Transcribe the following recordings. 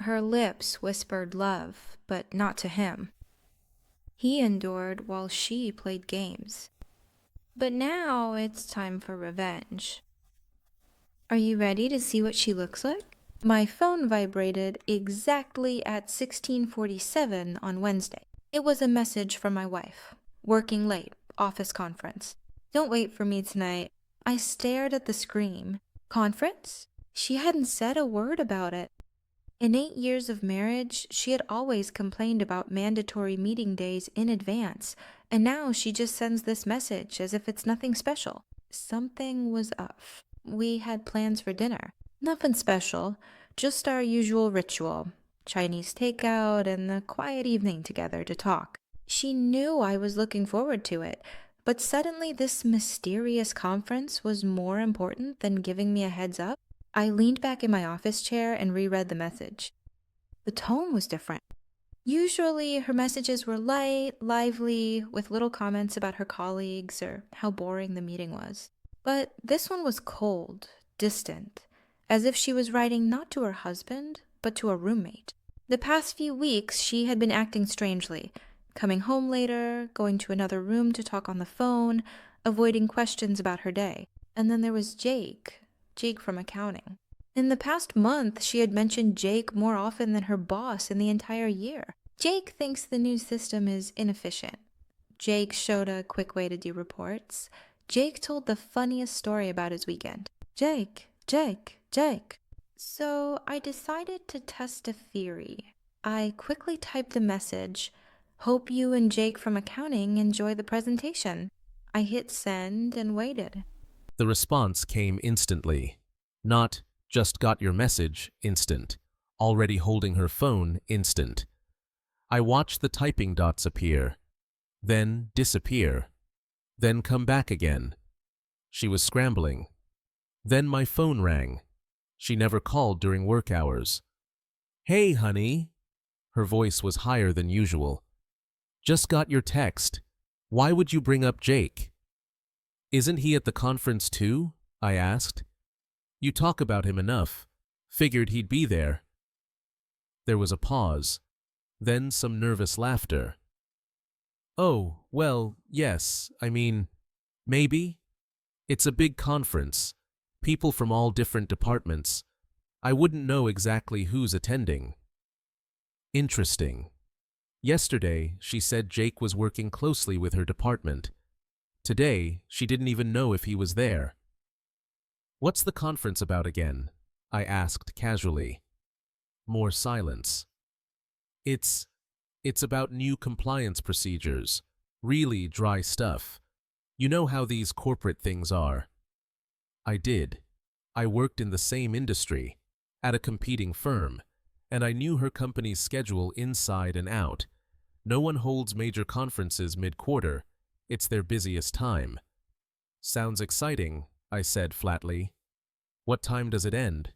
Her lips whispered love, but not to him. He endured while she played games. But now it's time for revenge. Are you ready to see what she looks like? My phone vibrated exactly at 16:47 on Wednesday. It was a message from my wife. Working late, office conference. Don't wait for me tonight. I stared at the screen. Conference? She hadn't said a word about it. In 8 years of marriage, she had always complained about mandatory meeting days in advance, and now she just sends this message as if it's nothing special. Something was up. We had plans for dinner. Nothing special, just our usual ritual. Chinese takeout and a quiet evening together to talk. She knew I was looking forward to it, but suddenly this mysterious conference was more important than giving me a heads up. I leaned back in my office chair and reread the message. The tone was different. Usually, her messages were light, lively, with little comments about her colleagues or how boring the meeting was. But this one was cold, distant, as if she was writing not to her husband, but to a roommate. The past few weeks, she had been acting strangely, coming home later, going to another room to talk on the phone, avoiding questions about her day. And then there was Jake from accounting. In the past month, she had mentioned Jake more often than her boss in the entire year. Jake thinks the new system is inefficient. Jake showed a quick way to do reports. Jake told the funniest story about his weekend. Jake. So I decided to test a theory. I quickly typed a message. Hope you and Jake from accounting enjoy the presentation. I hit send and waited. The response came instantly. Not, just got your message, instant. Already holding her phone, instant. I watched the typing dots appear, then disappear, then come back again. She was scrambling. Then my phone rang. She never called during work hours. Hey, honey. Her voice was higher than usual. Just got your text. Why would you bring up Jake? Isn't he at the conference too? I asked. You talk about him enough. Figured he'd be there. There was a pause, then some nervous laughter. Oh, well, yes, maybe. It's a big conference. People from all different departments. I wouldn't know exactly who's attending. Interesting. Yesterday, she said Jake was working closely with her department. Today, she didn't even know if he was there. What's the conference about again? I asked casually. More silence. It's about new compliance procedures. Really dry stuff. You know how these corporate things are. I did. I worked in the same industry, at a competing firm, and I knew her company's schedule inside and out. No one holds major conferences mid-quarter. It's their busiest time. Sounds exciting, I said flatly. What time does it end?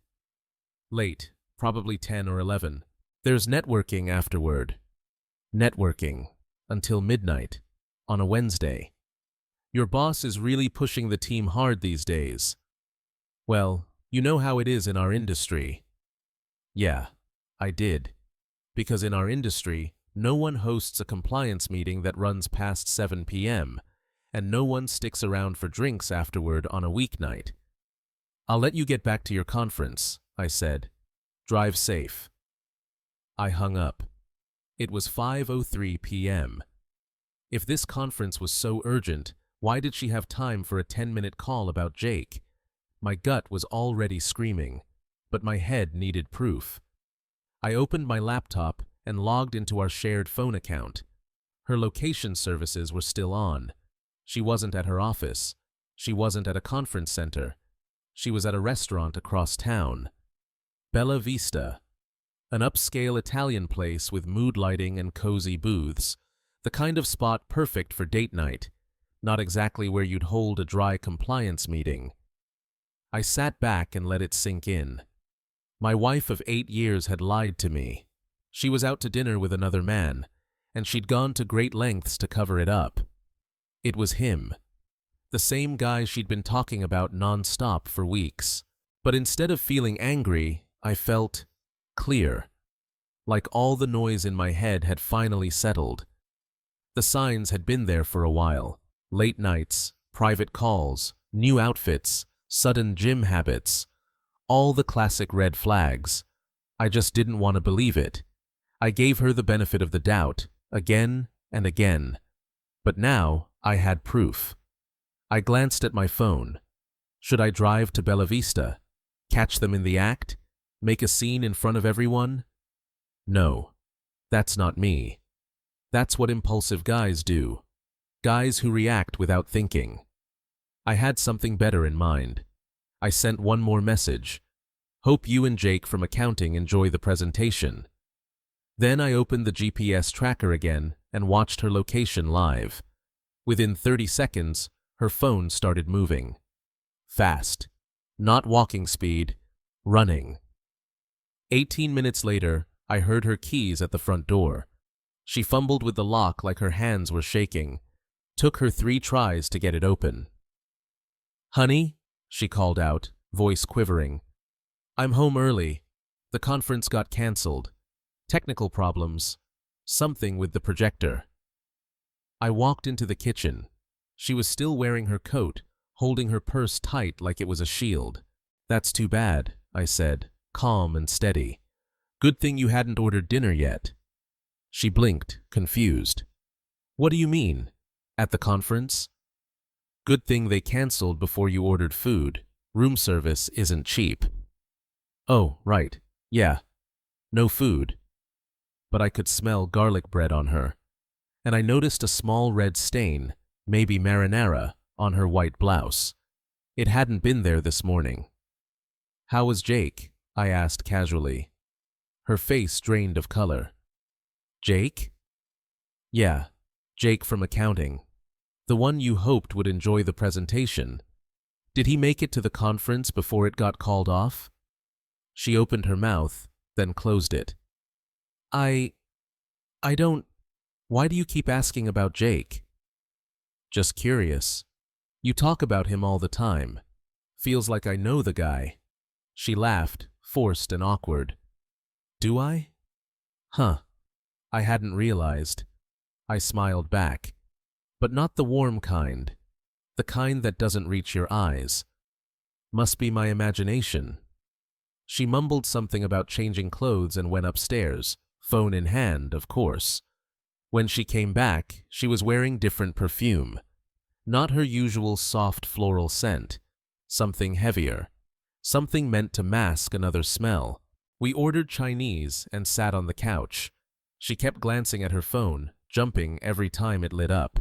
Late, probably 10 or 11. There's networking afterward. Networking. Until midnight. On a Wednesday. Your boss is really pushing the team hard these days. Well, you know how it is in our industry. Yeah, I did. Because in our industry, no one hosts a compliance meeting that runs past 7 p.m., and no one sticks around for drinks afterward on a weeknight. I'll let you get back to your conference, I said. Drive safe. I hung up. It was 5:03 p.m. If this conference was so urgent, why did she have time for a 10-minute call about Jake? My gut was already screaming, but my head needed proof. I opened my laptop and logged into our shared phone account. Her location services were still on. She wasn't at her office. She wasn't at a conference center. She was at a restaurant across town. Bella Vista. An upscale Italian place with mood lighting and cozy booths. The kind of spot perfect for date night. Not exactly where you'd hold a dry compliance meeting. I sat back and let it sink in. My wife of 8 years had lied to me. She was out to dinner with another man, and she'd gone to great lengths to cover it up. It was him. The same guy she'd been talking about non-stop for weeks. But instead of feeling angry, I felt clear. like all the noise in my head had finally settled. The signs had been there for a while. Late nights, private calls, new outfits, sudden gym habits. All the classic red flags. I just didn't want to believe it. I gave her the benefit of the doubt, again and again. But now I had proof. I glanced at my phone. Should I drive to Bella Vista? Catch them in the act? Make a scene in front of everyone? No, that's not me. That's what impulsive guys do. Guys who react without thinking. I had something better in mind. I sent one more message. Hope you and Jake from accounting enjoy the presentation. Then I opened the GPS tracker again and watched her location live. Within 30 seconds, her phone started moving. Fast. Not walking speed, running. 18 minutes later, I heard her keys at the front door. She fumbled with the lock like her hands were shaking. Took her 3 tries to get it open. "Honey," she called out, voice quivering. "I'm home early. The conference got cancelled. Technical problems. Something with the projector." I walked into the kitchen. She was still wearing her coat, holding her purse tight like it was a shield. "That's too bad," I said, calm and steady. "Good thing you hadn't ordered dinner yet." She blinked, confused. "What do you mean? At the conference?" "Good thing they canceled before you ordered food. Room service isn't cheap." "Oh, right. Yeah. No food." But I could smell garlic bread on her, and I noticed a small red stain, maybe marinara, on her white blouse. It hadn't been there this morning. "How was Jake?" I asked casually. Her face drained of color. "Jake?" "Yeah, Jake from accounting. The one you hoped would enjoy the presentation. Did he make it to the conference before it got called off?" She opened her mouth, then closed it. I don't... Why do you keep asking about Jake?" "Just curious. You talk about him all the time. Feels like I know the guy." She laughed, forced and awkward. "Do I? Huh. I hadn't realized." I smiled back. "But not the warm kind. The kind that doesn't reach your eyes. Must be my imagination." She mumbled something about changing clothes and went upstairs, phone in hand, of course. When she came back, she was wearing different perfume. Not her usual soft floral scent. Something heavier. Something meant to mask another smell. We ordered Chinese and sat on the couch. She kept glancing at her phone, jumping every time it lit up.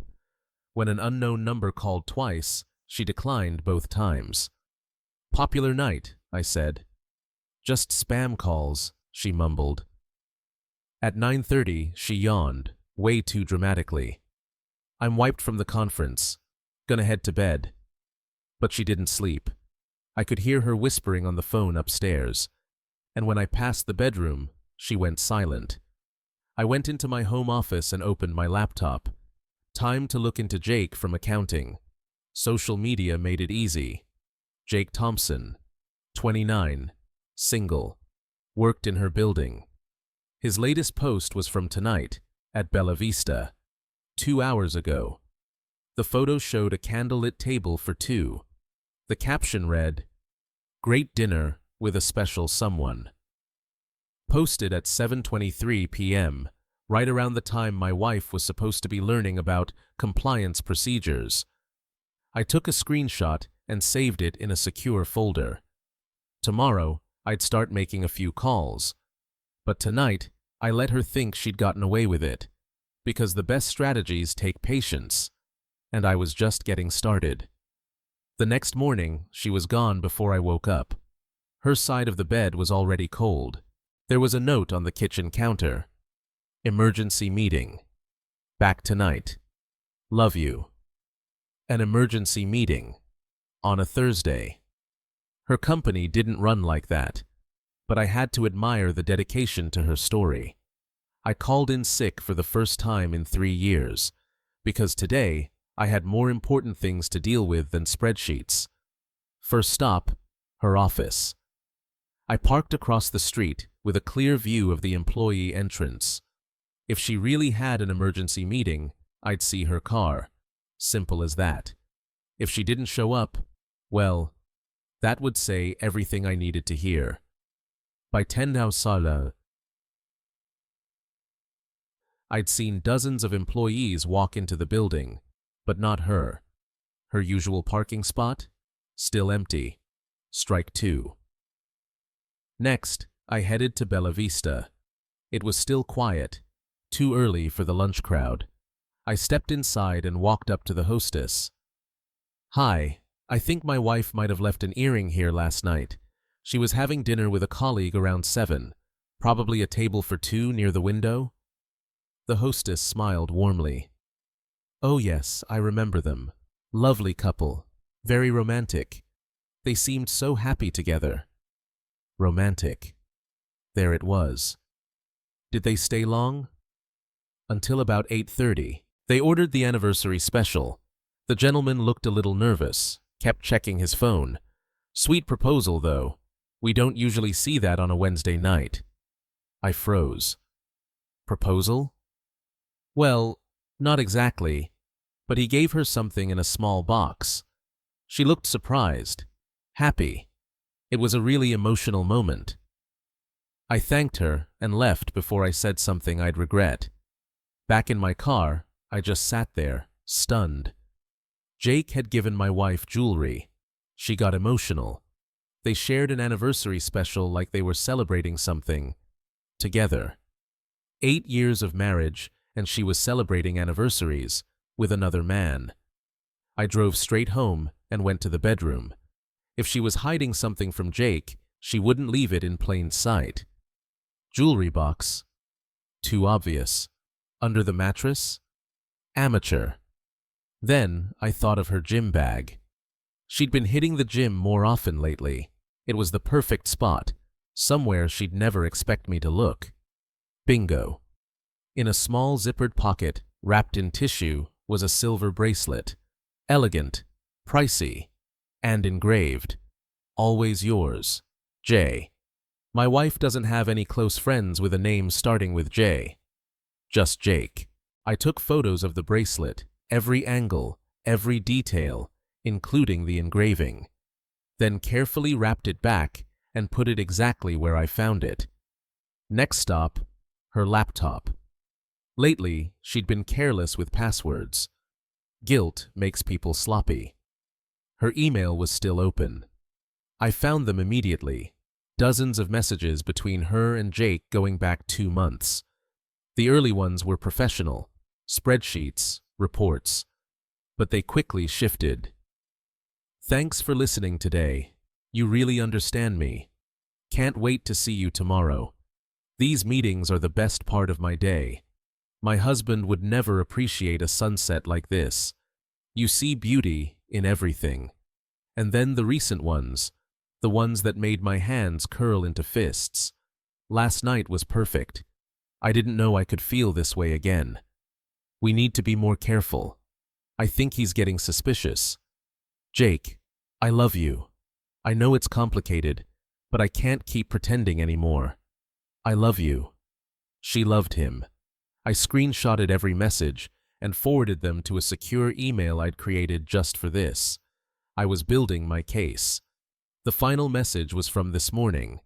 When an unknown number called twice, she declined both times. "Popular night," I said. "Just spam calls," she mumbled. At 9:30, she yawned, way too dramatically. "I'm wiped from the conference. Gonna head to bed." But she didn't sleep. I could hear her whispering on the phone upstairs. And when I passed the bedroom, she went silent. I went into my home office and opened my laptop. Time to look into Jake from accounting. Social media made it easy. Jake Thompson, 29, single, worked in her building. His latest post was from tonight, at Bella Vista, 2 hours ago. The photo showed a candlelit table for 2. The caption read, "Great dinner with a special someone." Posted at 7:23 p.m., right around the time my wife was supposed to be learning about compliance procedures. I took a screenshot and saved it in a secure folder. Tomorrow, I'd start making a few calls. But tonight, I let her think she'd gotten away with it, because the best strategies take patience, and I was just getting started. The next morning, she was gone before I woke up. Her side of the bed was already cold. There was a note on the kitchen counter. "Emergency meeting. Back tonight. Love you." An emergency meeting. On a Thursday. Her company didn't run like that, but I had to admire the dedication to her story. I called in sick for the first time in 3 years, because today I had more important things to deal with than spreadsheets. First stop, her office. I parked across the street with a clear view of the employee entrance. If she really had an emergency meeting, I'd see her car. Simple as that. If she didn't show up, well, that would say everything I needed to hear. By 10 now Sala, I'd seen dozens of employees walk into the building, but not her. Her usual parking spot? Still empty. Strike two. Next, I headed to Bella Vista. It was still quiet, too early for the lunch crowd. I stepped inside and walked up to the hostess. "Hi, I think my wife might have left an earring here last night. She was having dinner with a colleague around 7, probably a table for 2 near the window." The hostess smiled warmly. "Oh yes, I remember them. Lovely couple. Very romantic. They seemed so happy together." Romantic. There it was. Did they stay long? Until about 8:30. They ordered the anniversary special. The gentleman looked a little nervous, kept checking his phone. Sweet proposal, though. We don't usually see that on a Wednesday night. I froze. Proposal? Well, not exactly, but he gave her something in a small box. She looked surprised, happy. It was a really emotional moment. I thanked her and left before I said something I'd regret. Back in my car, I just sat there, stunned. Jake had given my wife jewelry. She got emotional. They shared an anniversary special like they were celebrating something. Together. 8 years of marriage, and she was celebrating anniversaries with another man. I drove straight home and went to the bedroom. If she was hiding something from Jake, she wouldn't leave it in plain sight. Jewelry box. Too obvious. Under the mattress? Amateur. Then I thought of her gym bag. She'd been hitting the gym more often lately. It was the perfect spot, somewhere she'd never expect me to look. Bingo. In a small zippered pocket, wrapped in tissue, was a silver bracelet. Elegant, pricey, and engraved. Always yours, J. My wife doesn't have any close friends with a name starting with J. Just Jake. I took photos of the bracelet, every angle, every detail, including the engraving. Then carefully wrapped it back and put it exactly where I found it. Next stop, her laptop. Lately, she'd been careless with passwords. Guilt makes people sloppy. Her email was still open. I found them immediately. Dozens of messages between her and Jake going back 2 months. The early ones were professional, spreadsheets, reports. But they quickly shifted. "Thanks for listening today. You really understand me. Can't wait to see you tomorrow. These meetings are the best part of my day. My husband would never appreciate a sunset like this. You see beauty in everything." And then the recent ones, the ones that made my hands curl into fists. "Last night was perfect. I didn't know I could feel this way again. We need to be more careful. I think he's getting suspicious. Jake, I love you. I know it's complicated, but I can't keep pretending anymore. I love you." She loved him. I screenshotted every message and forwarded them to a secure email I'd created just for this. I was building my case. The final message was from this morning.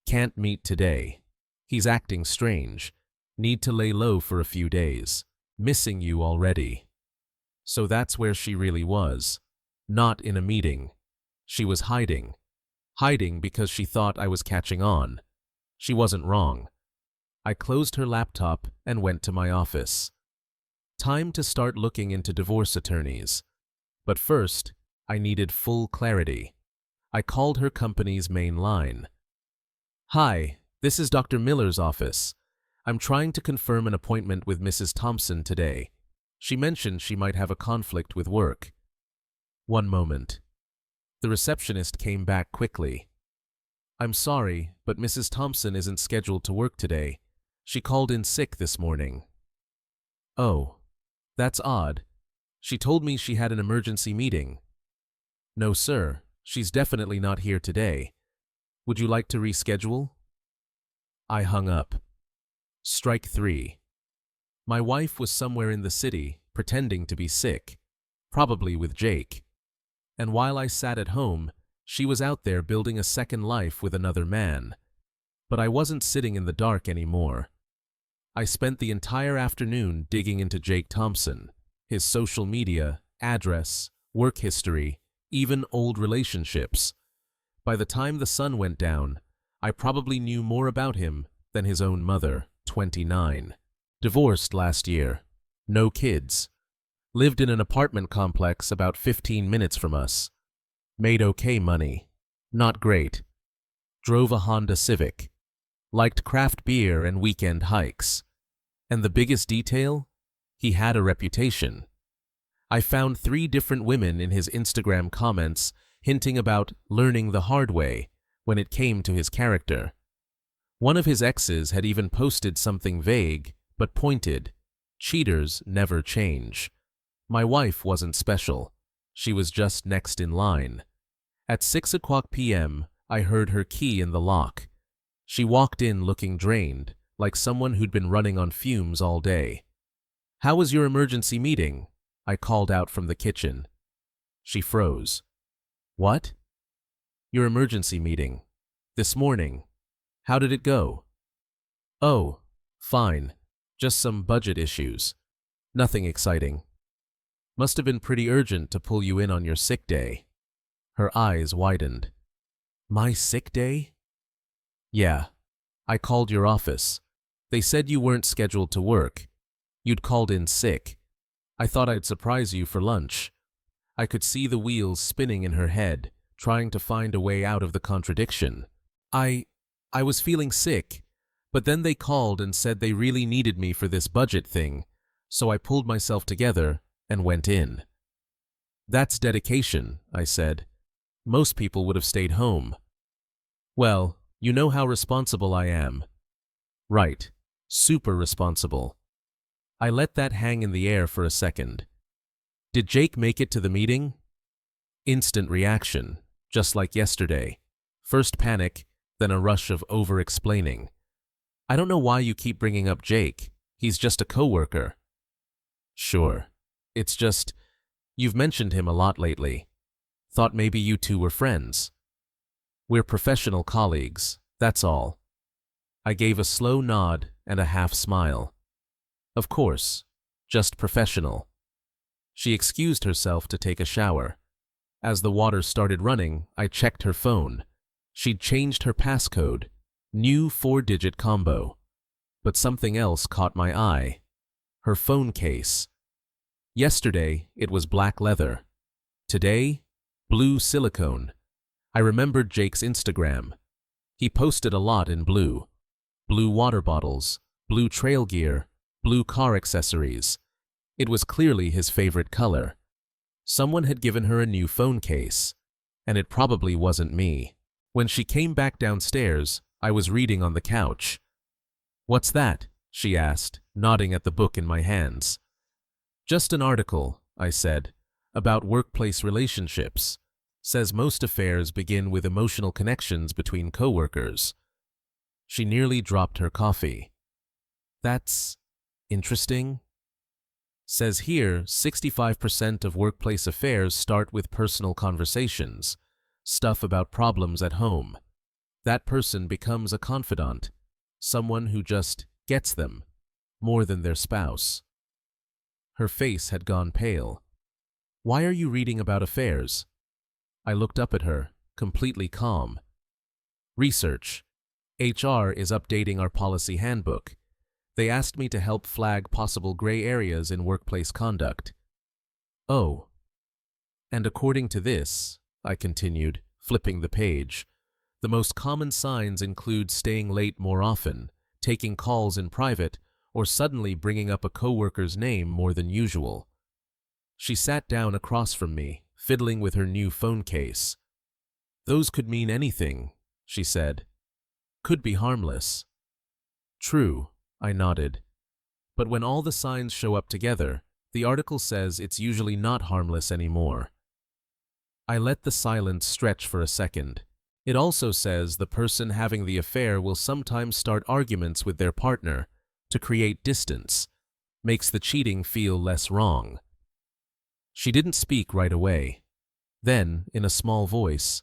"Can't meet today. He's acting strange. Need to lay low for a few days. Missing you already." So that's where she really was. Not in a meeting. She was hiding. Hiding because she thought I was catching on. She wasn't wrong. I closed her laptop and went to my office. Time to start looking into divorce attorneys. But first, I needed full clarity. I called her company's main line. "Hi, this is Dr. Miller's office. I'm trying to confirm an appointment with Mrs. Thompson today. She mentioned she might have a conflict with work." One moment. The receptionist came back quickly. "I'm sorry, but Mrs. Thompson isn't scheduled to work today. She called in sick this morning." "Oh, that's odd. She told me she had an emergency meeting." "No, sir. She's definitely not here today." Would you like to reschedule? I hung up. Strike 3. My wife was somewhere in the city, pretending to be sick, probably with Jake. And while I sat at home, she was out there building a second life with another man. But I wasn't sitting in the dark anymore. I spent the entire afternoon digging into Jake Thompson, his social media, address, work history, even old relationships. By the time the sun went down, I probably knew more about him than his own mother, 29. Divorced last year. No kids. Lived in an apartment complex about 15 minutes from us. Made okay money. Not great. Drove a Honda Civic. Liked craft beer and weekend hikes. And the biggest detail? He had a reputation. I found 3 different women in his Instagram comments hinting about learning the hard way when it came to his character. One of his exes had even posted something vague but pointed. Cheaters never change. My wife wasn't special. She was just next in line. At 6:00 p.m., I heard her key in the lock. She walked in looking drained, like someone who'd been running on fumes all day. "How was your emergency meeting?" I called out from the kitchen. She froze. "What?" "Your emergency meeting. This morning. How did it go?" "Oh, fine. Just some budget issues. Nothing exciting." "Must have been pretty urgent to pull you in on your sick day." Her eyes widened. "My sick day?" "Yeah. I called your office. They said you weren't scheduled to work. You'd called in sick. I thought I'd surprise you for lunch." I could see the wheels spinning in her head, trying to find a way out of the contradiction. I was feeling sick, but then they called and said they really needed me for this budget thing, so I pulled myself together and went in." "That's dedication," I said. "Most people would have stayed home." "Well, you know how responsible I am." "Right. Super responsible." I let that hang in the air for a second. "Did Jake make it to the meeting?" Instant reaction, just like yesterday. First panic, then a rush of over-explaining. "I don't know why you keep bringing up Jake. He's just a coworker." "Sure. It's just, you've mentioned him a lot lately. Thought maybe you two were friends." "We're professional colleagues, that's all." I gave a slow nod and a half smile. "Of course, just professional." She excused herself to take a shower. As the water started running, I checked her phone. She'd changed her passcode, new 4-digit combo. But something else caught my eye. Her phone case. Yesterday, it was black leather. Today, blue silicone. I remembered Jake's Instagram. He posted a lot in blue. Blue water bottles, blue trail gear, blue car accessories. It was clearly his favorite color. Someone had given her a new phone case, and it probably wasn't me. When she came back downstairs, I was reading on the couch. "What's that?" she asked, nodding at the book in my hands. "Just an article," I said, "about workplace relationships. Says most affairs begin with emotional connections between coworkers." She nearly dropped her coffee. "That's interesting." Says here, 65% of workplace affairs start with personal conversations, stuff about problems at home. That person becomes a confidant, someone who just gets them, more than their spouse. Her face had gone pale. "Why are you reading about affairs?" I looked up at her, completely calm. "Research. HR is updating our policy handbook. They asked me to help flag possible gray areas in workplace conduct." "Oh. And according to this," I continued, flipping the page, "the most common signs include staying late more often, taking calls in private, or suddenly bringing up a coworker's name more than usual." She sat down across from me, fiddling with her new phone case. "Those could mean anything," she said. "Could be harmless." "True," I nodded. "But when all the signs show up together, the article says it's usually not harmless anymore." I let the silence stretch for a second. It also says the person having the affair will sometimes start arguments with their partner to create distance, makes the cheating feel less wrong. She didn't speak right away. Then, in a small voice,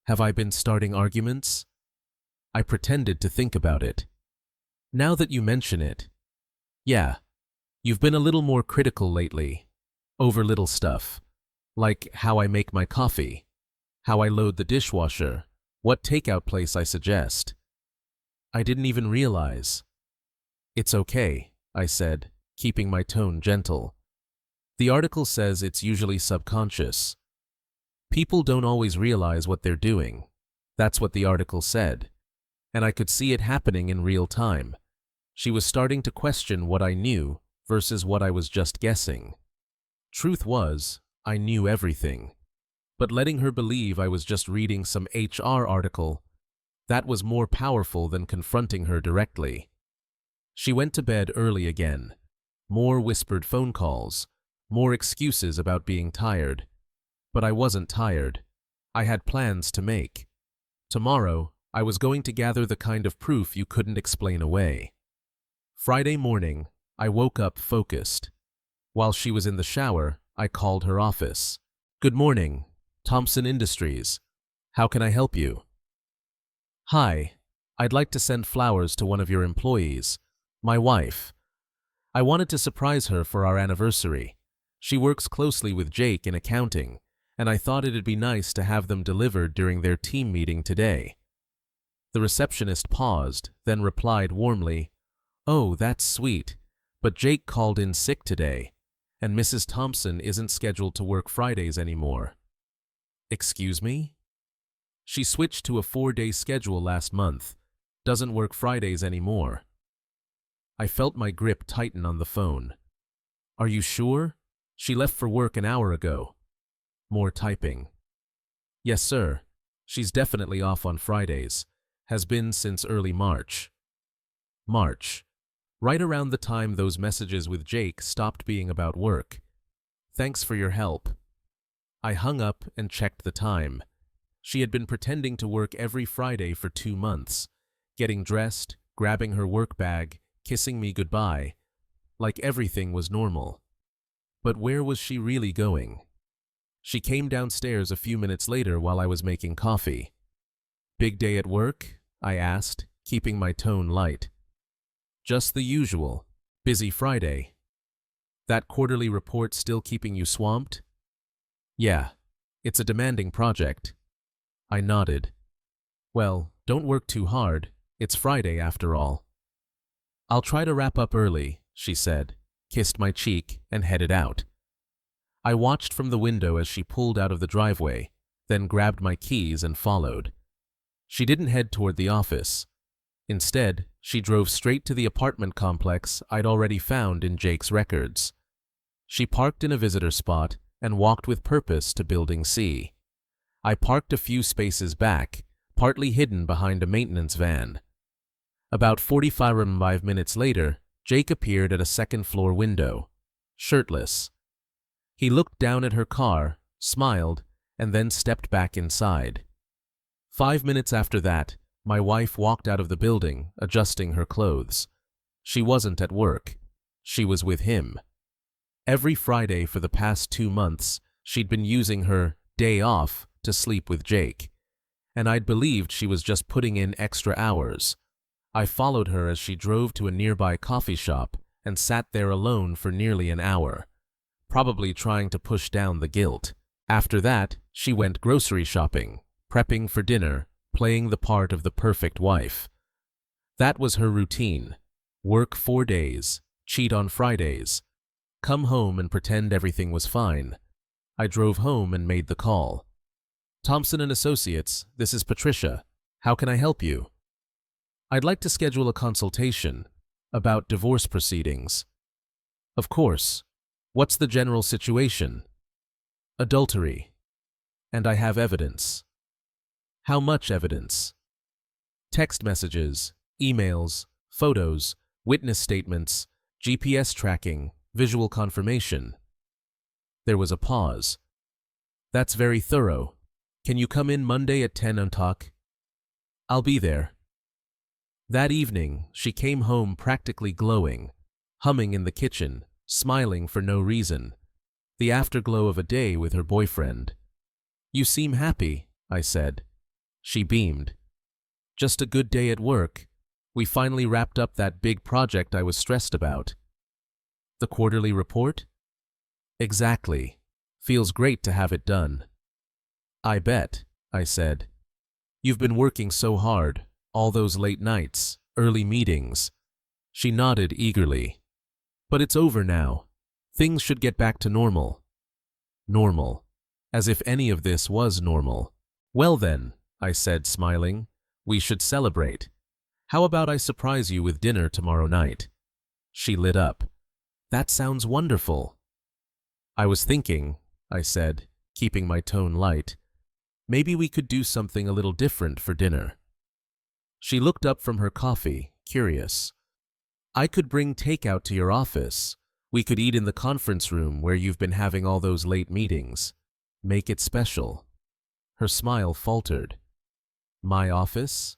"Have I been starting arguments?" I pretended to think about it. "Now that you mention it, yeah, you've been a little more critical lately, over little stuff, like how I make my coffee, how I load the dishwasher, what takeout place I suggest. I didn't even realize." "It's okay," I said, keeping my tone gentle. "The article says it's usually subconscious. People don't always realize what they're doing." That's what the article said, and I could see it happening in real time. She was starting to question what I knew versus what I was just guessing. Truth was, I knew everything. But letting her believe I was just reading some HR article, that was more powerful than confronting her directly. She went to bed early again. More whispered phone calls, more excuses about being tired. But I wasn't tired. I had plans to make. Tomorrow, I was going to gather the kind of proof you couldn't explain away. Friday morning, I woke up focused. While she was in the shower, I called her office. "Good morning, Thompson Industries. How can I help you?" "Hi, I'd like to send flowers to one of your employees, my wife. I wanted to surprise her for our anniversary. She works closely with Jake in accounting, and I thought it'd be nice to have them delivered during their team meeting today." The receptionist paused, then replied warmly, "Oh, that's sweet, but Jake called in sick today, and Mrs. Thompson isn't scheduled to work Fridays anymore." "Excuse me?" "She switched to a 4-day schedule last month. Doesn't work Fridays anymore." I felt my grip tighten on the phone. "Are you sure? She left for work an hour ago." More typing. "Yes, sir. She's definitely off on Fridays. Has been since early March." March. Right around the time those messages with Jake stopped being about work. "Thanks for your help." I hung up and checked the time. She had been pretending to work every Friday for 2 months, getting dressed, grabbing her work bag, kissing me goodbye, like everything was normal. But where was she really going? She came downstairs a few minutes later while I was making coffee. "Big day at work?" I asked, keeping my tone light. "Just the usual. Busy Friday." "That quarterly report still keeping you swamped?" "Yeah, it's a demanding project." I nodded. "Well, don't work too hard. It's Friday after all." "I'll try to wrap up early," she said, kissed my cheek, and headed out. I watched from the window as she pulled out of the driveway, then grabbed my keys and followed. She didn't head toward the office. Instead, she drove straight to the apartment complex I'd already found in Jake's records. She parked in a visitor spot and walked with purpose to Building C. I parked a few spaces back, partly hidden behind a maintenance van. About 45 minutes later, Jake appeared at a second-floor window, shirtless. He looked down at her car, smiled, and then stepped back inside. 5 minutes after that, my wife walked out of the building, adjusting her clothes. She wasn't at work. She was with him. Every Friday for the past 2 months, she'd been using her day off to sleep with Jake, and I'd believed she was just putting in extra hours. I followed her as she drove to a nearby coffee shop and sat there alone for nearly an hour, probably trying to push down the guilt. After that, she went grocery shopping, prepping for dinner, playing the part of the perfect wife. That was her routine. Work 4 days, cheat on Fridays, come home and pretend everything was fine. I drove home and made the call. "Thompson and Associates, this is Patricia. How can I help you?" "I'd like to schedule a consultation about divorce proceedings." "Of course. What's the general situation?" "Adultery. And I have evidence." "How much evidence?" "Text messages, emails, photos, witness statements, GPS tracking, visual confirmation." There was a pause. "That's very thorough. Can you come in Monday at 10 and talk? I'll be there. That evening, she came home practically glowing, humming in the kitchen, smiling for no reason, the afterglow of a day with her boyfriend. You seem happy, I said. She beamed. Just a good day at work. We finally wrapped up that big project I was stressed about. The quarterly report? Exactly. Feels great to have it done. I bet, I said. You've been working so hard, all those late nights, early meetings. She nodded eagerly. But it's over now. Things should get back to normal. Normal. As if any of this was normal. Well then, I said, smiling, we should celebrate. How about I surprise you with dinner tomorrow night? She lit up. That sounds wonderful. I was thinking, I said, keeping my tone light, maybe we could do something a little different for dinner. She looked up from her coffee, curious. I could bring takeout to your office. We could eat in the conference room where you've been having all those late meetings. Make it special. Her smile faltered. My office?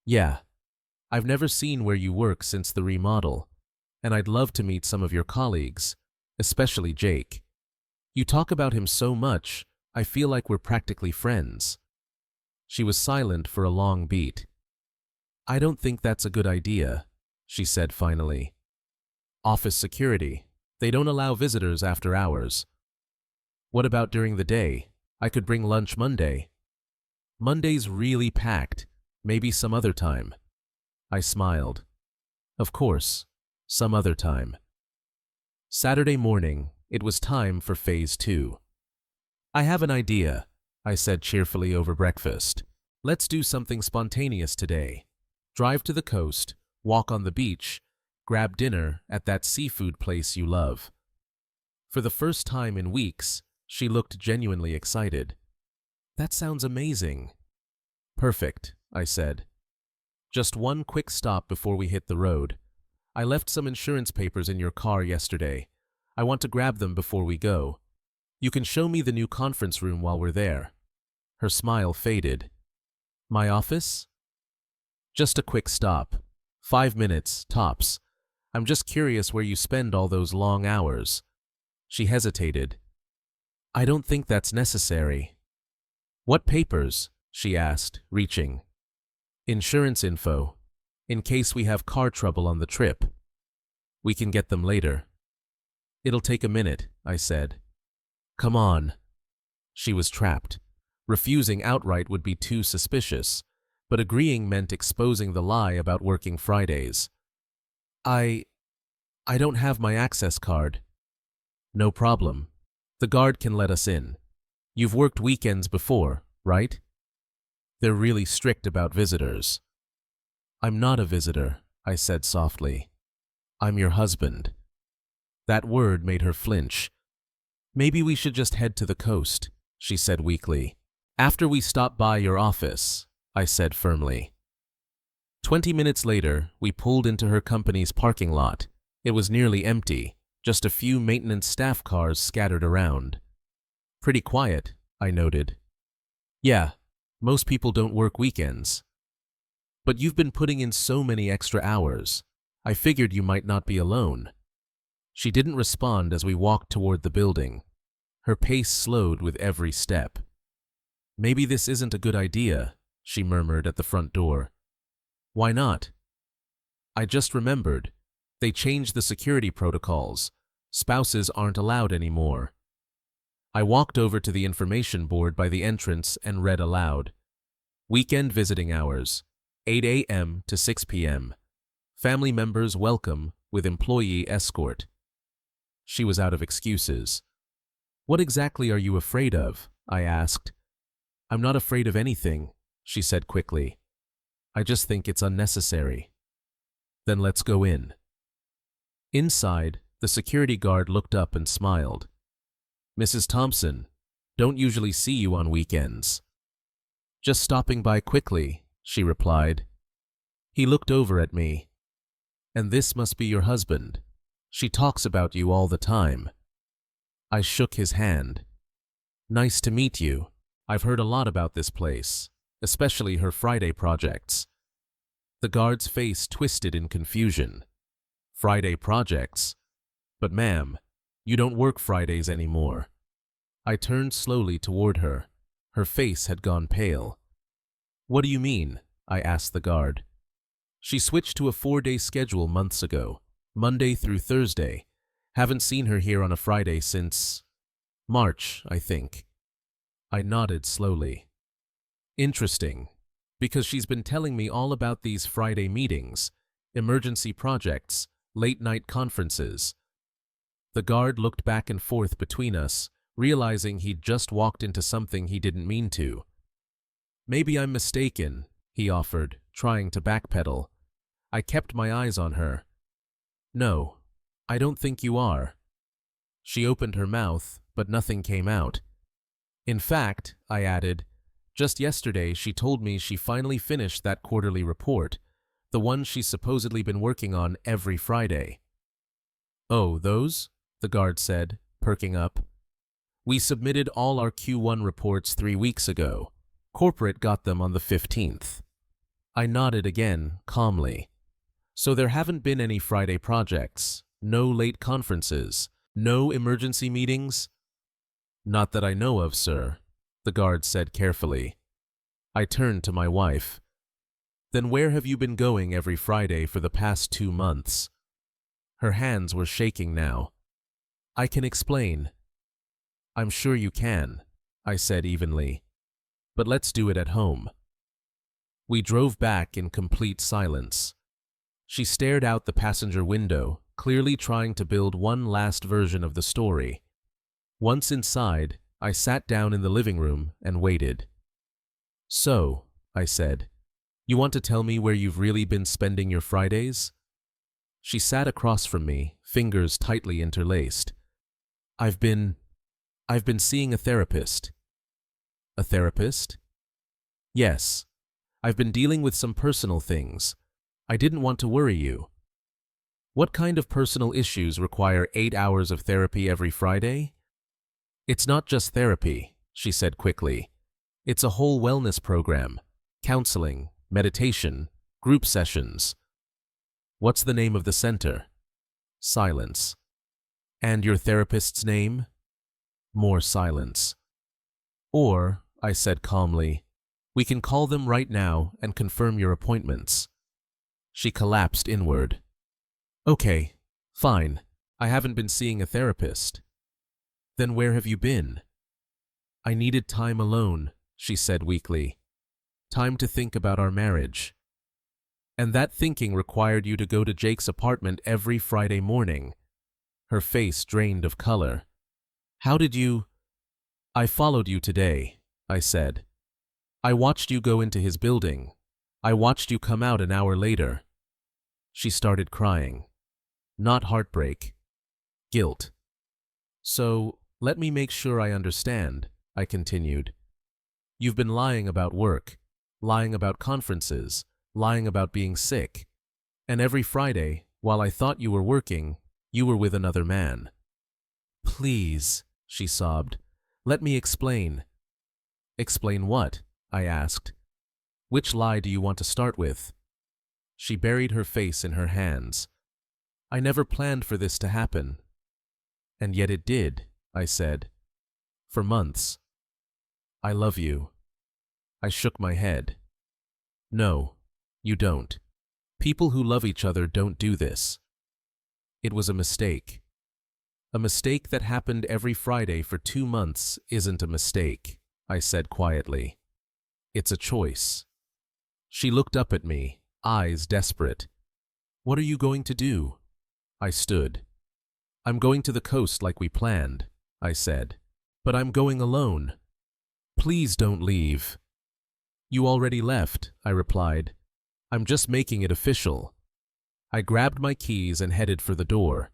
Yeah. I've never seen where you work since the remodel, and I'd love to meet some of your colleagues, especially Jake. You talk about him so much, I feel like we're practically friends. She was silent for a long beat. I don't think that's a good idea, she said finally. Office security. They don't allow visitors after hours. What about during the day? I could bring lunch Monday. Monday's really packed. Maybe some other time. I smiled. Of course, some other time. Saturday morning, it was time for phase 2. I have an idea, I said cheerfully over breakfast. Let's do something spontaneous today. Drive to the coast, walk on the beach, grab dinner at that seafood place you love. For the first time in weeks, she looked genuinely excited. That sounds amazing. Perfect, I said. Just one quick stop before we hit the road. I left some insurance papers in your car yesterday. I want to grab them before we go. You can show me the new conference room while we're there. Her smile faded. My office? Just a quick stop. 5 minutes, tops. I'm just curious where you spend all those long hours. She hesitated. I don't think that's necessary. What papers? She asked, reaching. Insurance info, in case we have car trouble on the trip. We can get them later. It'll take a minute, I said. Come on. She was trapped. Refusing outright would be too suspicious, but agreeing meant exposing the lie about working Fridays. I don't have my access card. No problem. The guard can let us in. You've worked weekends before, right? They're really strict about visitors. I'm not a visitor, I said softly. I'm your husband. That word made her flinch. Maybe we should just head to the coast, she said weakly. After we stop by your office, I said firmly. 20 minutes later, we pulled into her company's parking lot. It was nearly empty, just a few maintenance staff cars scattered around. Pretty quiet, I noted. Yeah, most people don't work weekends. But you've been putting in so many extra hours. I figured you might not be alone. She didn't respond as we walked toward the building. Her pace slowed with every step. Maybe this isn't a good idea, she murmured at the front door. Why not? I just remembered. They changed the security protocols. Spouses aren't allowed anymore. I walked over to the information board by the entrance and read aloud. Weekend visiting hours, 8 a.m. to 6 p.m. Family members welcome with employee escort. She was out of excuses. What exactly are you afraid of? I asked. I'm not afraid of anything, she said quickly. I just think it's unnecessary. Then let's go in. Inside, the security guard looked up and smiled. Mrs. Thompson, don't usually see you on weekends. Just stopping by quickly, she replied. He looked over at me. And this must be your husband. She talks about you all the time. I shook his hand. Nice to meet you, I've heard a lot about this place, especially her Friday projects. The guard's face twisted in confusion. Friday projects? But ma'am, you don't work Fridays anymore. I turned slowly toward her. Her face had gone pale. What do you mean? I asked the guard. She switched to a 4-day schedule months ago, Monday through Thursday. Haven't seen her here on a Friday since March, I think. I nodded slowly. Interesting, because she's been telling me all about these Friday meetings, emergency projects, late-night conferences. The guard looked back and forth between us, realizing he'd just walked into something he didn't mean to. Maybe I'm mistaken, he offered, trying to backpedal. I kept my eyes on her. No, I don't think you are. She opened her mouth, but nothing came out. In fact, I added, just yesterday she told me she finally finished that quarterly report, the one she's supposedly been working on every Friday. Oh, those? The guard said, perking up. We submitted all our Q1 reports 3 weeks ago. Corporate got them on the 15th. I nodded again, calmly. So there haven't been any Friday projects, no late conferences, no emergency meetings? Not that I know of, sir, the guard said carefully. I turned to my wife. Then where have you been going every Friday for the past 2 months? Her hands were shaking now. I can explain. I'm sure you can, I said evenly. But let's do it at home. We drove back in complete silence. She stared out the passenger window, clearly trying to build one last version of the story. Once inside, I sat down in the living room and waited. So, I said, you want to tell me where you've really been spending your Fridays? She sat across from me, fingers tightly interlaced. I've been seeing a therapist. A therapist? Yes. I've been dealing with some personal things. I didn't want to worry you. What kind of personal issues require 8 hours of therapy every Friday? It's not just therapy, she said quickly. It's a whole wellness program, counseling, meditation, group sessions. What's the name of the center? Silence. And your therapist's name? More silence. Or, I said calmly, we can call them right now and confirm your appointments. She collapsed inward. Okay, fine. I haven't been seeing a therapist. Then where have you been? I needed time alone, she said weakly. Time to think about our marriage. And that thinking required you to go to Jake's apartment every Friday morning. Her face drained of color. How did you? I followed you today, I said. I watched you go into his building. I watched you come out an hour later. She started crying. Not heartbreak. Guilt. So, let me make sure I understand, I continued. You've been lying about work, lying about conferences, lying about being sick. And every Friday, while I thought you were working, you were with another man. Please, she sobbed. Let me explain. Explain what? I asked. Which lie do you want to start with? She buried her face in her hands. I never planned for this to happen. And yet it did, I said. For months. I love you. I shook my head. No, you don't. People who love each other don't do this. It was a mistake. A mistake that happened every Friday for 2 months isn't a mistake, I said quietly. It's a choice. She looked up at me, eyes desperate. What are you going to do? I stood. I'm going to the coast like we planned, I said. But I'm going alone. Please don't leave. You already left, I replied. I'm just making it official. I grabbed my keys and headed for the door.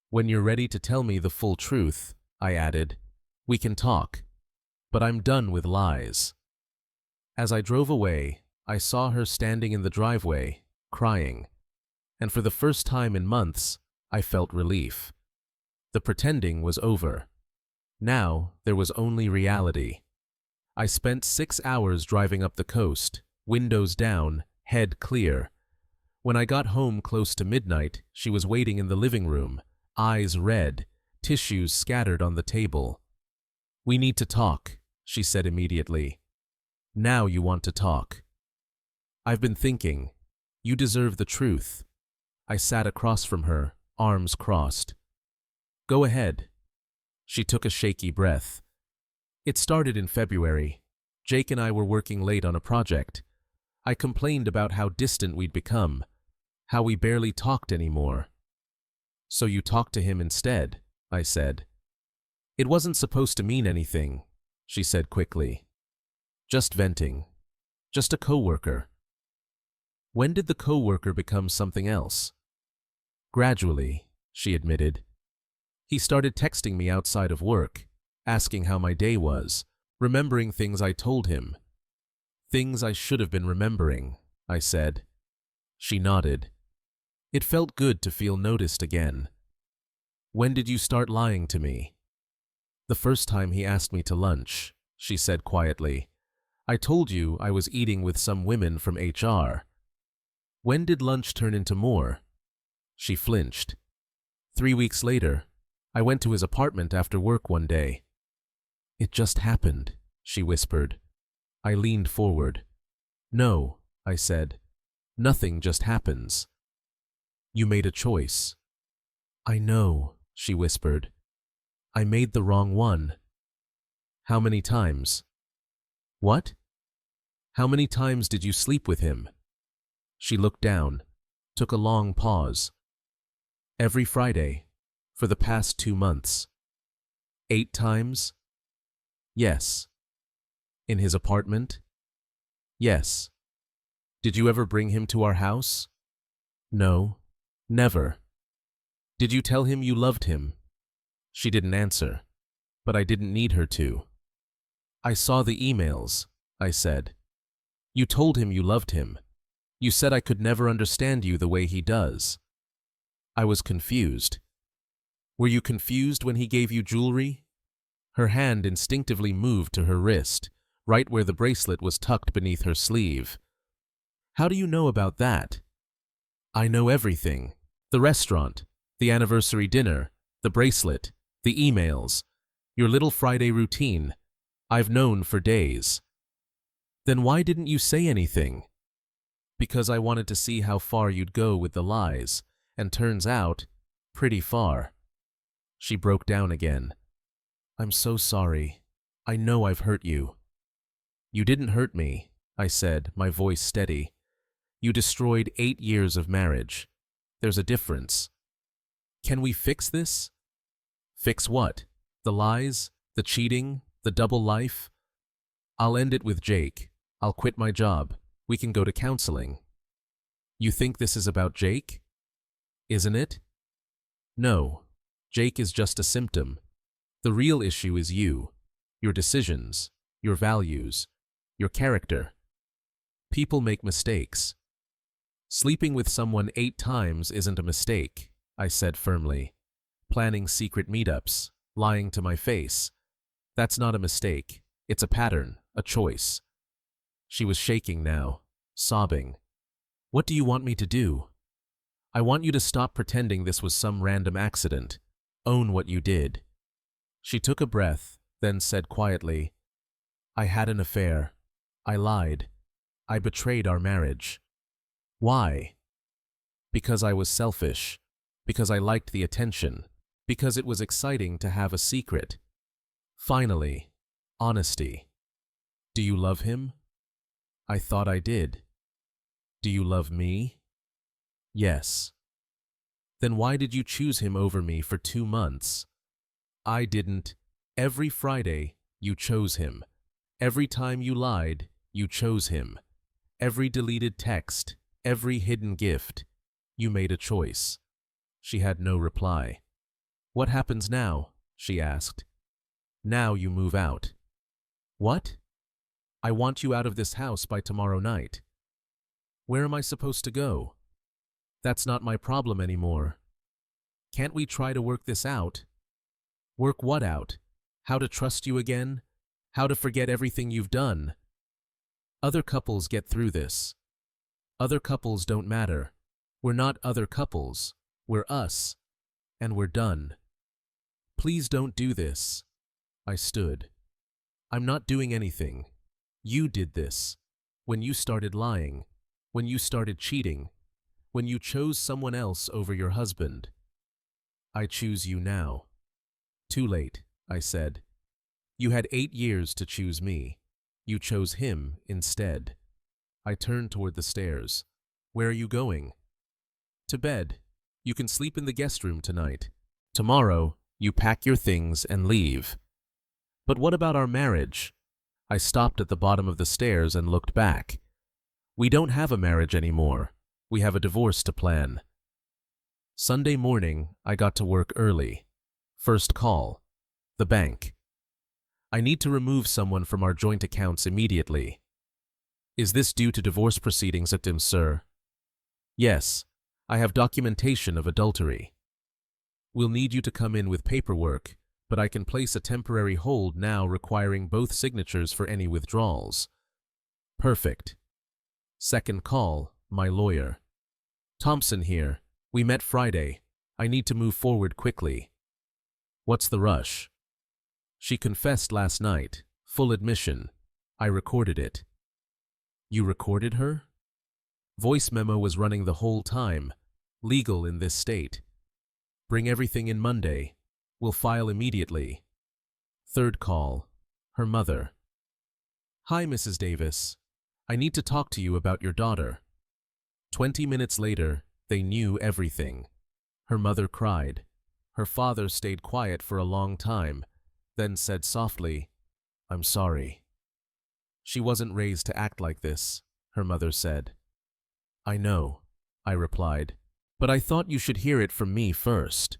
When you're ready to tell me the full truth, I added, we can talk. But I'm done with lies. As I drove away, I saw her standing in the driveway, crying. And for the first time in months, I felt relief. The pretending was over. Now there was only reality. I spent 6 hours driving up the coast, windows down, head clear. When I got home close to midnight, she was waiting in the living room, eyes red, tissues scattered on the table. "We need to talk," she said immediately. "Now you want to talk." "I've been thinking. You deserve the truth." I sat across from her, arms crossed. "Go ahead." She took a shaky breath. "It started in February. Jake and I were working late on a project. I complained about how distant we'd become, how we barely talked anymore." "So you talked to him instead," I said. "It wasn't supposed to mean anything," she said quickly. "Just venting. Just a coworker." "When did the coworker become something else?" "Gradually," she admitted. "He started texting me outside of work, asking how my day was, remembering things I told him." "Things I should have been remembering," I said. She nodded. It felt good to feel noticed again. "When did you start lying to me?" "The first time he asked me to lunch," she said quietly. "I told you I was eating with some women from HR." "When did lunch turn into more?" She flinched. 3 weeks later, I went to his apartment after work one day. "It just happened," she whispered. I leaned forward. "No," I said. "Nothing just happens." "You made a choice." "I know," she whispered. "I made the wrong one." "How many times?" "What?" "How many times did you sleep with him?" She looked down, took a long pause. "Every Friday, for the past 2 months." "8 times?" "Yes." "In his apartment?" "Yes." "Did you ever bring him to our house?" "No, never." "Did you tell him you loved him?" She didn't answer, but I didn't need her to. "I saw the emails," I said. "You told him you loved him. You said I could never understand you the way he does." I was confused. "Were you confused when he gave you jewelry?" Her hand instinctively moved to her wrist, right where the bracelet was tucked beneath her sleeve. "How do you know about that?" "I know everything. The restaurant, the anniversary dinner, the bracelet, the emails, your little Friday routine. I've known for days." "Then why didn't you say anything?" "Because I wanted to see how far you'd go with the lies, and turns out, pretty far." She broke down again. "I'm so sorry. I know I've hurt you." "You didn't hurt me," I said, my voice steady. "You destroyed 8 years of marriage. There's a difference. Can we fix this?" "Fix what? The lies? The cheating? The double life?" "I'll end it with Jake. I'll quit my job. We can go to counseling." "You think this is about Jake?" "Isn't it?" "No. Jake is just a symptom. The real issue is you, your decisions, your values, your character. People make mistakes." "Sleeping with someone 8 times isn't a mistake," I said firmly. "Planning secret meetups, lying to my face. That's not a mistake. It's a pattern, a choice." She was shaking now, sobbing. "What do you want me to do?" "I want you to stop pretending this was some random accident. Own what you did." She took a breath, then said quietly, "I had an affair. I lied. I betrayed our marriage." "Why?" "Because I was selfish. Because I liked the attention. Because it was exciting to have a secret." Finally, honesty. "Do you love him?" "I thought I did." "Do you love me?" "Yes." "Then why did you choose him over me for 2 months?" "I didn't. Every Friday, you chose him. Every time you lied, you chose him. Every deleted text, every hidden gift, you made a choice." She had no reply. "What happens now?" she asked. "Now you move out." "What?" "I want you out of this house by tomorrow night." "Where am I supposed to go?" "That's not my problem anymore." "Can't we try to work this out?" "Work what out? How to trust you again? How to forget everything you've done. Other couples get through this. Other couples don't matter. We're not other couples. We're us. And we're done. Please don't do this. I stood. I'm not doing anything. You did this. When you started lying. When you started cheating. When you chose someone else over your husband. I choose you now. Too late, I said. You had 8 years to choose me. You chose him instead. I turned toward the stairs. Where are you going? To bed. You can sleep in the guest room tonight. Tomorrow, you pack your things and leave. But what about our marriage? I stopped at the bottom of the stairs and looked back. We don't have a marriage anymore. We have a divorce to plan. Sunday morning, I got to work early. First call. The bank. I need to remove someone from our joint accounts immediately. Is this due to divorce proceedings at Dim, sir? Yes. I have documentation of adultery. We'll need you to come in with paperwork, but I can place a temporary hold now requiring both signatures for any withdrawals. Perfect. Second call, my lawyer. Thompson here. We met Friday. I need to move forward quickly. What's the rush? She confessed last night. Full admission. I recorded it. You recorded her? Voice memo was running the whole time. Legal in this state. Bring everything in Monday. We'll file immediately. Third call. Her mother. Hi, Mrs. Davis. I need to talk to you about your daughter. 20 minutes later, they knew everything. Her mother cried. Her father stayed quiet for a long time, then said softly, I'm sorry. She wasn't raised to act like this, her mother said. I know, I replied, but I thought you should hear it from me first.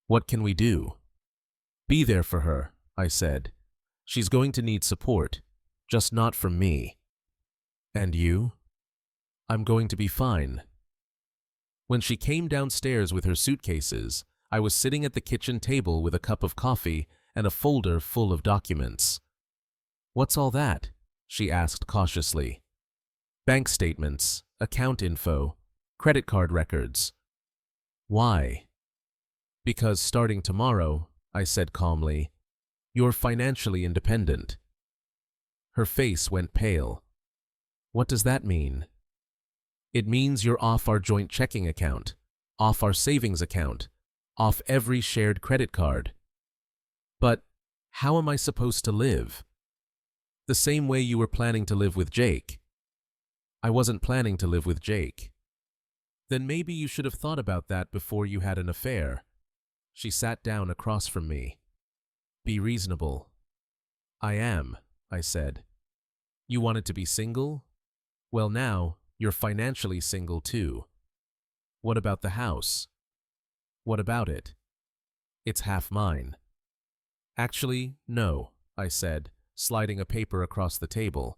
What can we do? Be there for her, I said. She's going to need support, just not from me. And you? I'm going to be fine. When she came downstairs with her suitcases, I was sitting at the kitchen table with a cup of coffee and a folder full of documents. What's all that? She asked cautiously. Bank statements, account info, credit card records. Why? Because starting tomorrow, I said calmly, you're financially independent. Her face went pale. What does that mean? It means you're off our joint checking account, off our savings account, off every shared credit card. But how am I supposed to live? The same way you were planning to live with Jake. I wasn't planning to live with Jake. Then maybe you should have thought about that before you had an affair. She sat down across from me. Be reasonable. I am, I said. You wanted to be single? Well, now you're financially single too. What about the house? What about it? It's half mine. Actually, no, I said, sliding a paper across the table.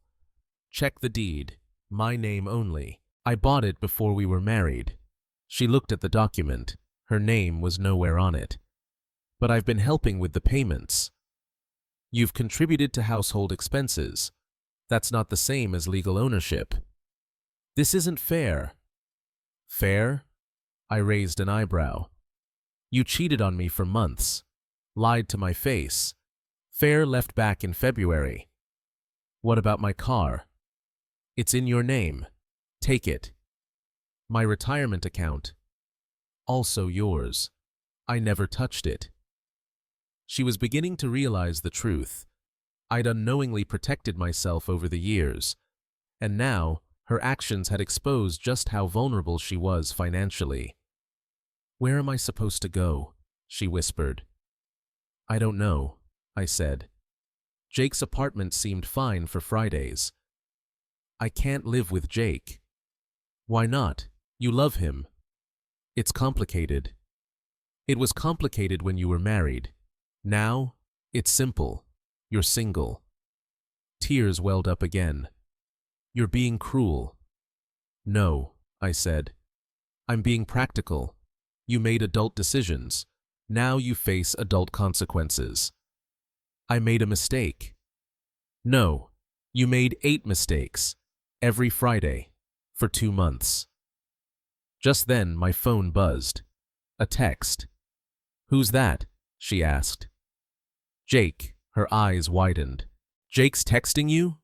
Check the deed. My name only. I bought it before we were married. She looked at the document. Her name was nowhere on it. But I've been helping with the payments. You've contributed to household expenses. That's not the same as legal ownership. This isn't fair. Fair? I raised an eyebrow. You cheated on me for months. Lied to my face. Fair left back in February. What about my car? It's in your name. Take it. My retirement account. Also yours. I never touched it. She was beginning to realize the truth. I'd unknowingly protected myself over the years, and now her actions had exposed just how vulnerable she was financially. Where am I supposed to go? She whispered. I don't know, I said. Jake's apartment seemed fine for Fridays. I can't live with Jake. Why not? You love him. It's complicated. It was complicated when you were married. Now, it's simple. You're single. Tears welled up again. You're being cruel. No, I said. I'm being practical. You made adult decisions. Now you face adult consequences. I made a mistake. No, you made 8 mistakes, every Friday, for 2 months. Just then my phone buzzed. A text. Who's that? She asked. Jake, her eyes widened. Jake's texting you?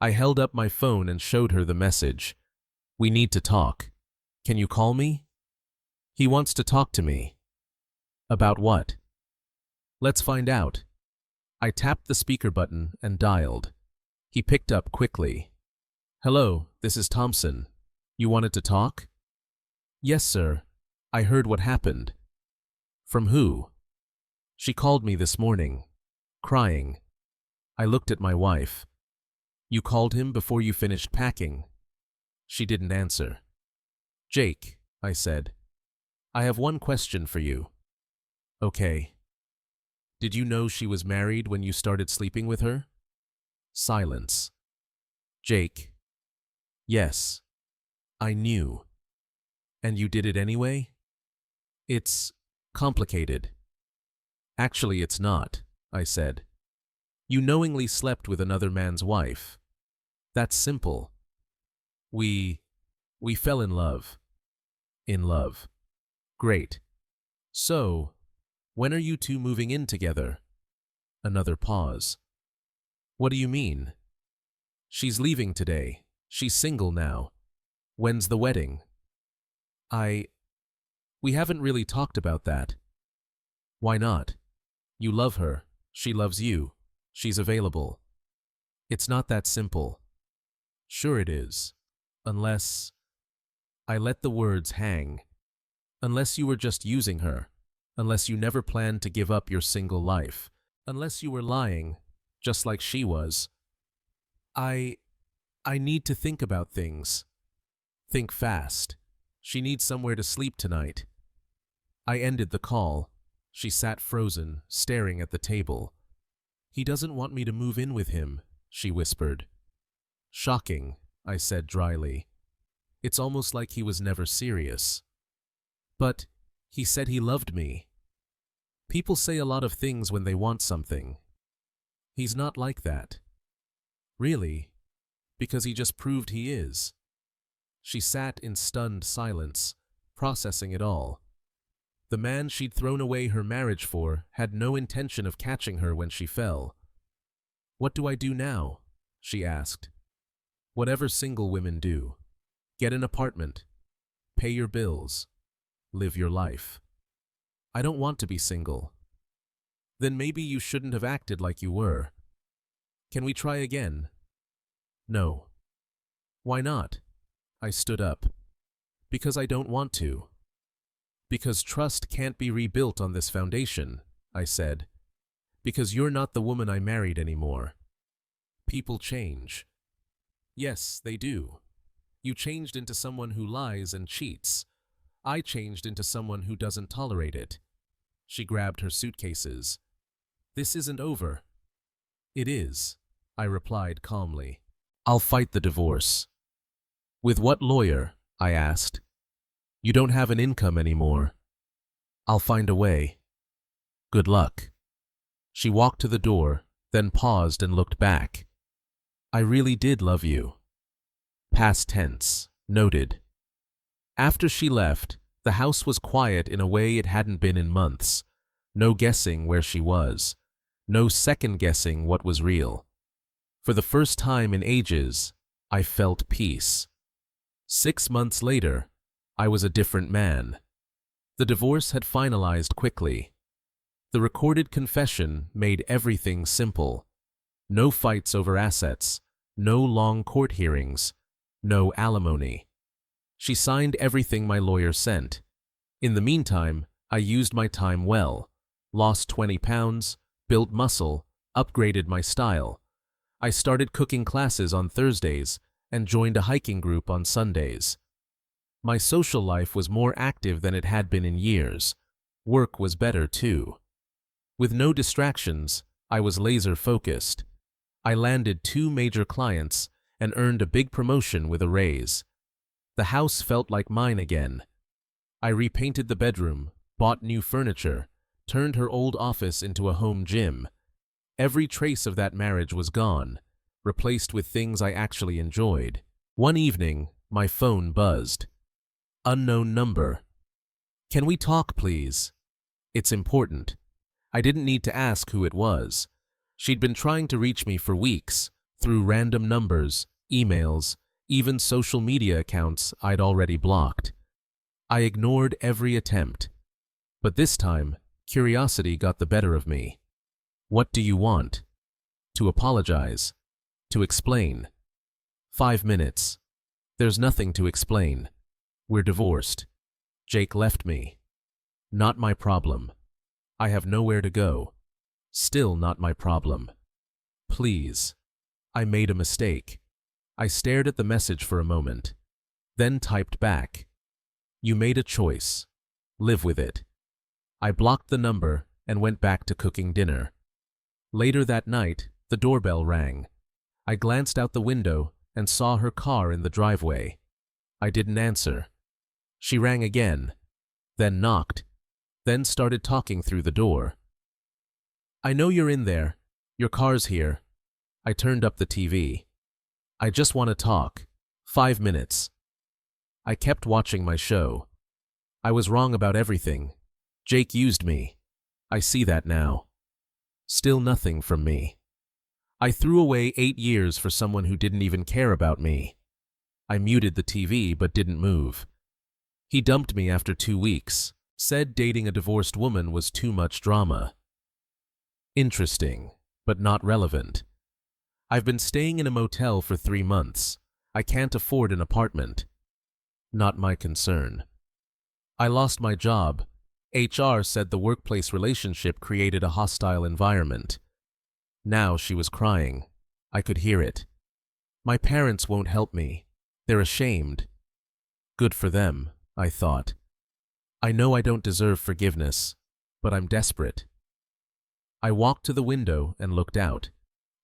I held up my phone and showed her the message. We need to talk. Can you call me? He wants to talk to me. About what? Let's find out. I tapped the speaker button and dialed. He picked up quickly. Hello, this is Thompson. You wanted to talk? Yes, sir. I heard what happened. From who? She called me this morning, crying. I looked at my wife. You called him before you finished packing? She didn't answer. Jake, I said, I have one question for you. Okay. Did you know she was married when you started sleeping with her? Silence. Jake. Yes. I knew. And you did it anyway? It's complicated. Actually, it's not, I said. You knowingly slept with another man's wife. That's simple. We fell in love. In love. Great. So, when are you two moving in together? Another pause. What do you mean? She's leaving today. She's single now. When's the wedding? We haven't really talked about that. Why not? You love her. She loves you. She's available. It's not that simple. Sure it is. Unless... I let the words hang. Unless you were just using her. Unless you never planned to give up your single life. Unless you were lying, just like she was. I need to think about things. Think fast. She needs somewhere to sleep tonight. I ended the call. She sat frozen, staring at the table. He doesn't want me to move in with him, she whispered. Shocking, I said dryly. It's almost like he was never serious. But he said he loved me. People say a lot of things when they want something. He's not like that. Really, because he just proved he is. She sat in stunned silence, processing it all. The man she'd thrown away her marriage for had no intention of catching her when she fell. What do I do now? She asked. Whatever single women do. Get an apartment. Pay your bills. Live your life. I don't want to be single. Then maybe you shouldn't have acted like you were. Can we try again? No. Why not? I stood up. Because I don't want to. Because trust can't be rebuilt on this foundation, I said. Because you're not the woman I married anymore. People change. Yes, they do. You changed into someone who lies and cheats. I changed into someone who doesn't tolerate it. She grabbed her suitcases. This isn't over. It is, I replied calmly. I'll fight the divorce. With what lawyer? I asked. You don't have an income anymore. I'll find a way. Good luck. She walked to the door, then paused and looked back. I really did love you. Past tense, noted. After she left, the house was quiet in a way it hadn't been in months. No guessing where she was. No second-guessing what was real. For the first time in ages, I felt peace. 6 months later, I was a different man. The divorce had finalized quickly. The recorded confession made everything simple. No fights over assets, no long court hearings, no alimony. She signed everything my lawyer sent. In the meantime, I used my time well, lost 20 pounds, built muscle, upgraded my style. I started cooking classes on Thursdays and joined a hiking group on Sundays. My social life was more active than it had been in years. Work was better too. With no distractions, I was laser-focused. I landed 2 major clients and earned a big promotion with a raise. The house felt like mine again. I repainted the bedroom, bought new furniture, turned her old office into a home gym. Every trace of that marriage was gone, replaced with things I actually enjoyed. One evening, my phone buzzed. Unknown number. Can we talk, please? It's important. I didn't need to ask who it was. She'd been trying to reach me for weeks, through random numbers, emails, even social media accounts I'd already blocked. I ignored every attempt. But this time, curiosity got the better of me. What do you want? To apologize. To explain. 5 minutes. There's nothing to explain. We're divorced. Jake left me. Not my problem. I have nowhere to go. Still not my problem. Please. I made a mistake. I stared at the message for a moment, then typed back. You made a choice. Live with it. I blocked the number and went back to cooking dinner. Later that night, the doorbell rang. I glanced out the window and saw her car in the driveway. I didn't answer. She rang again, then knocked, then started talking through the door. I know you're in there. Your car's here. I turned up the TV. I just want to talk. 5 minutes. I kept watching my show. I was wrong about everything. Jake used me. I see that now. Still nothing from me. I threw away 8 years for someone who didn't even care about me. I muted the TV but didn't move. He dumped me after 2 weeks, said dating a divorced woman was too much drama. Interesting, but not relevant. I've been staying in a motel for 3 months. I can't afford an apartment. Not my concern. I lost my job. HR said the workplace relationship created a hostile environment. Now she was crying. I could hear it. My parents won't help me. They're ashamed. Good for them, I thought. I know I don't deserve forgiveness, but I'm desperate. I walked to the window and looked out.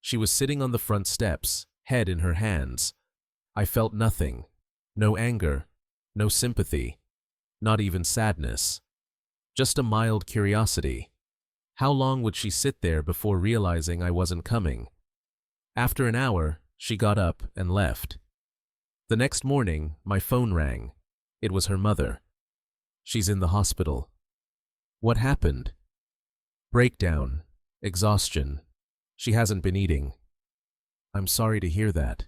She was sitting on the front steps, head in her hands. I felt nothing. No anger, no sympathy, not even sadness. Just a mild curiosity. How long would she sit there before realizing I wasn't coming? After an hour, she got up and left. The next morning, my phone rang. It was her mother. She's in the hospital. What happened? Breakdown, exhaustion. She hasn't been eating. I'm sorry to hear that.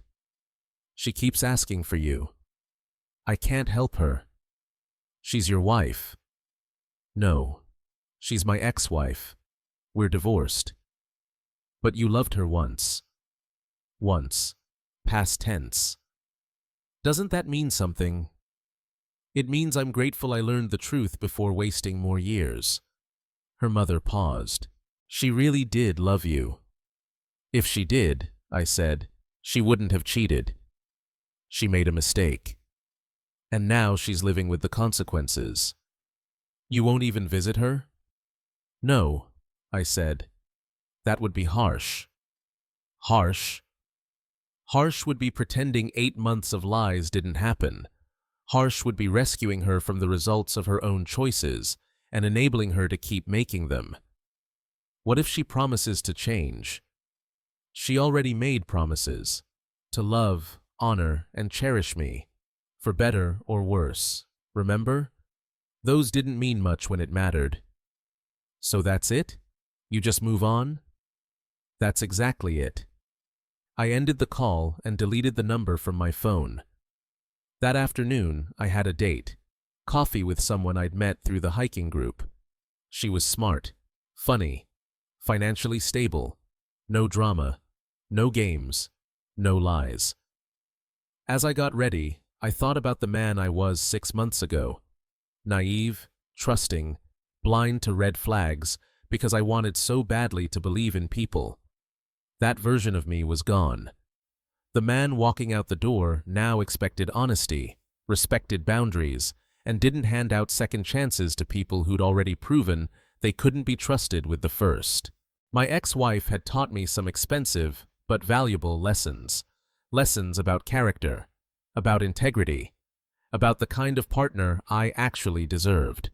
She keeps asking for you. I can't help her. She's your wife. No, she's my ex-wife. We're divorced. But you loved her once. Once. Past tense. Doesn't that mean something? It means I'm grateful I learned the truth before wasting more years. Her mother paused. She really did love you. If she did, I said, she wouldn't have cheated. She made a mistake. And now she's living with the consequences. You won't even visit her? No, I said. That would be harsh. Harsh? Harsh would be pretending 8 months of lies didn't happen. Harsh would be rescuing her from the results of her own choices and enabling her to keep making them. What if she promises to change? She already made promises. To love, honor, and cherish me. For better or worse. Remember? Those didn't mean much when it mattered. So that's it? You just move on? That's exactly it. I ended the call and deleted the number from my phone. That afternoon, I had a date. Coffee with someone I'd met through the hiking group. She was smart, funny, financially stable, no drama, no games, no lies. As I got ready, I thought about the man I was 6 months ago. Naive, trusting, blind to red flags because I wanted so badly to believe in people. That version of me was gone. The man walking out the door now expected honesty, respected boundaries, and didn't hand out second chances to people who'd already proven they couldn't be trusted with the first. My ex-wife had taught me some expensive but valuable lessons. Lessons about character, about integrity, about the kind of partner I actually deserved.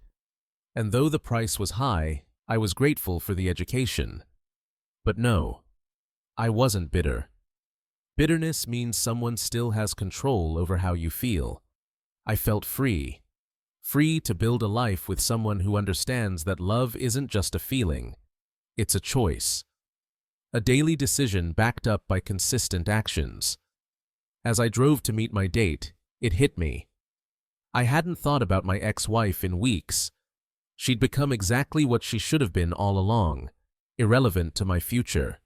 And though the price was high, I was grateful for the education. But no, I wasn't bitter. Bitterness means someone still has control over how you feel. I felt free. Free to build a life with someone who understands that love isn't just a feeling, it's a choice. A daily decision backed up by consistent actions. As I drove to meet my date, it hit me. I hadn't thought about my ex-wife in weeks. She'd become exactly what she should have been all along, irrelevant to my future.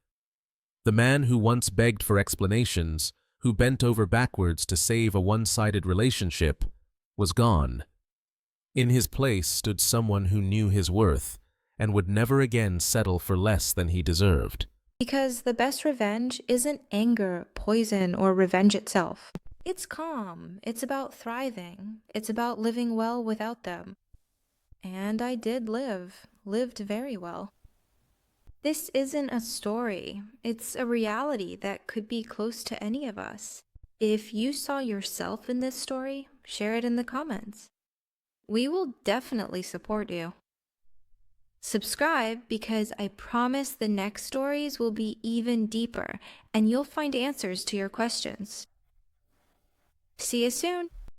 The man who once begged for explanations, who bent over backwards to save a one-sided relationship, was gone. In his place stood someone who knew his worth and would never again settle for less than he deserved. Because the best revenge isn't anger, poison, or revenge itself. It's calm. It's about thriving. It's about living well without them. And I did lived very well. This isn't a story. It's a reality that could be close to any of us. If you saw yourself in this story, share it in the comments. We will definitely support you. Subscribe because I promise the next stories will be even deeper and you'll find answers to your questions. See you soon!